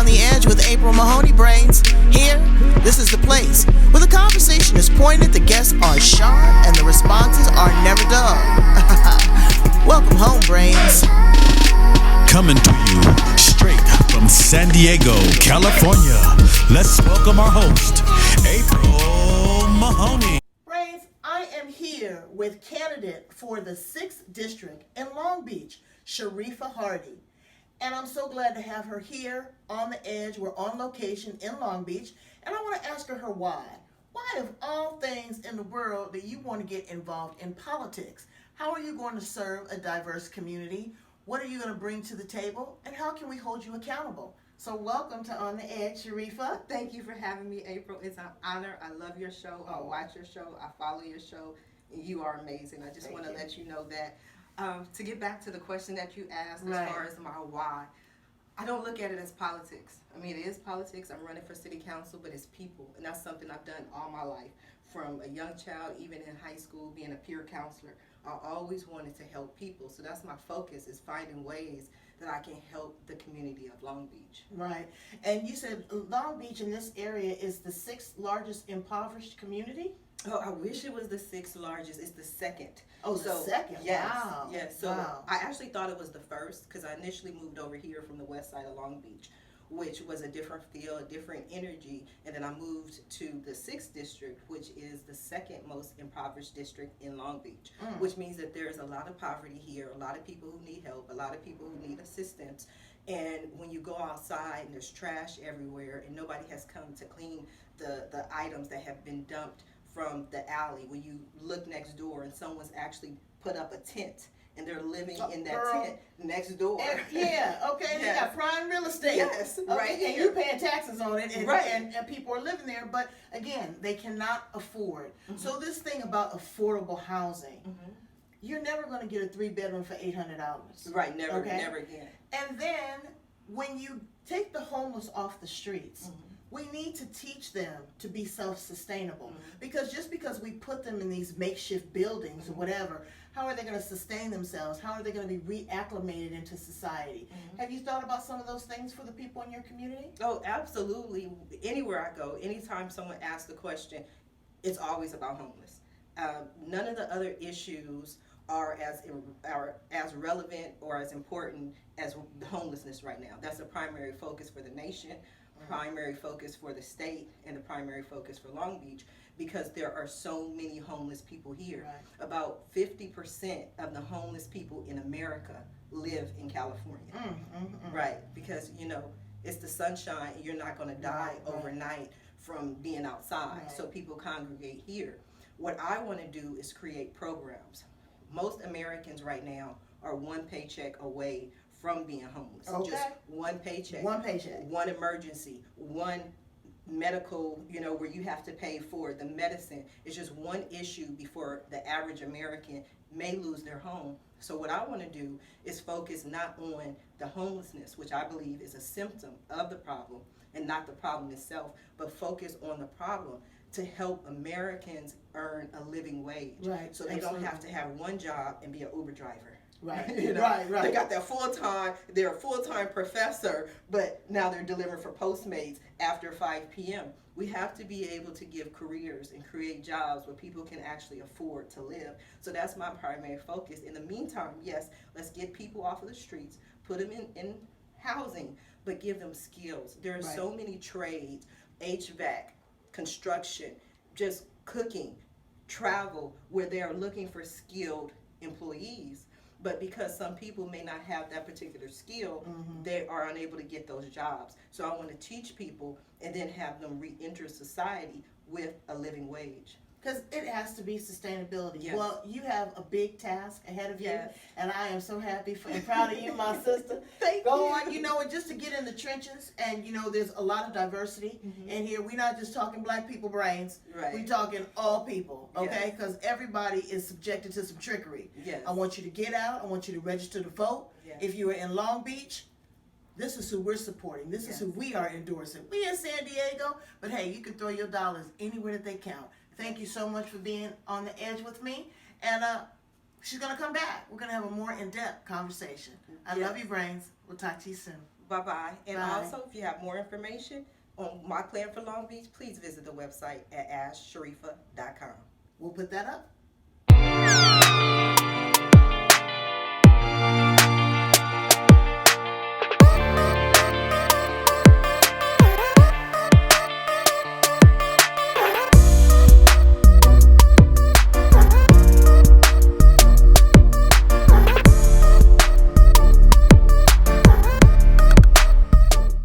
On the Edge with April Mahoney Brains. Here, this is the place where the conversation is pointed, the guests are sharp, and the responses are never dull. Welcome home, Brains. Coming to you straight from San Diego, California. Let's welcome our host, April Mahoney. Brains, I am here with candidate for the 6th District in Long Beach, Sharifah Hardie. And I'm so glad to have her here on the Edge. We're on location in Long Beach. And I want to ask her why. Why, of all things in the world, that you want to get involved in politics? How are you going to serve a diverse community? What are you going to bring to the table? And how can we hold you accountable? So welcome to On the Edge, Sharifah. Thank you for having me, April. It's an honor. I love your show. I watch your show. I follow your show. You are amazing. I just want to let you know that. To get back to the question that you asked as far as my why, I don't look at it as politics. I mean, it is politics. I'm running for city council, but it's people. And that's something I've done all my life. From a young child, even in high school, being a peer counselor, I always wanted to help people. So that's my focus, is finding ways that I can help the community of Long Beach. Right. And you said Long Beach in this area is the 6th largest impoverished community? Oh, I wish it was the 6th largest. It's the 2nd. Oh, the 2nd? Yes, Wow. yes. So wow. I actually thought it was the 1st because I initially moved over here from the west side of Long Beach, which was a different feel, a different energy. And then I moved to the 6th district, which is the 2nd most impoverished district in Long Beach, which means that there's a lot of poverty here, a lot of people who need help, a lot of people who need assistance. And when you go outside and there's trash everywhere and nobody has come to clean the items that have been dumped from the alley, when you look next door and someone's actually put up a tent and they're living in that tent next door. Yeah, okay, yes. They got prime real estate. Yes, okay, right. And you're paying taxes on it, and, right. and people are living there, but again, they cannot afford. So this thing about affordable housing, you're never going to get a 3-bedroom for $800. Right, never again. And then when you take the homeless off the streets, we need to teach them to be self-sustainable. Because just because we put them in these makeshift buildings or whatever, how are they going to sustain themselves? How are they going to be reacclimated into society? Have you thought about some of those things for the people in your community? Oh, absolutely. Anywhere I go, anytime someone asks the question, it's always about homeless. None of the other issues are as relevant or as important as homelessness right now. That's a primary focus for the nation, primary focus for the state, and the primary focus for Long Beach, because there are so many homeless people here. Right. About 50% of the homeless people in America live in California. Right, because it's the sunshine, and you're not going to die overnight from being outside. Right. So people congregate here. What I want to do is create programs. Most Americans right now are one paycheck away from being homeless. Okay. Just one paycheck. One paycheck. One emergency. One medical, where you have to pay for the medicine. It's just one issue before the average American may lose their home. So what I want to do is focus not on the homelessness, which I believe is a symptom of the problem and not the problem itself, but focus on the problem to help Americans earn a living wage. Right. So they don't have to have one job and be an Uber driver. Right. Right. They got that full-time, they're a full-time professor, but now they're delivering for Postmates after 5 p.m. We have to be able to give careers and create jobs where people can actually afford to live. So that's my primary focus. In the meantime, yes, let's get people off of the streets, put them in housing, but give them skills. There are so many trades, HVAC, construction, just cooking, travel, where they are looking for skilled employees. But because some people may not have that particular skill, they are unable to get those jobs. So I want to teach people and then have them re-enter society with a living wage. Because it has to be sustainability. Yes. Well, you have a big task ahead of you, Yes. and I am so happy and proud of you, my sister. Thank Go you. on, and just to get in the trenches, and there's a lot of diversity in here. We're not just talking black people brains. Right. We're talking all people, okay? Because everybody is subjected to some trickery. Yes. I want you to get out. I want you to register to vote. Yes. If you are in Long Beach, this is who we're supporting. This is who we are endorsing. We in San Diego, but hey, you can throw your dollars anywhere that they count. Thank you so much for being on the Edge with me. And she's going to come back. We're going to have a more in-depth conversation. I love you, Brains. We'll talk to you soon. Bye-bye. And Bye. also, if you have more information on my plan for Long Beach, please visit the website at AskSharifah.com. We'll put that up.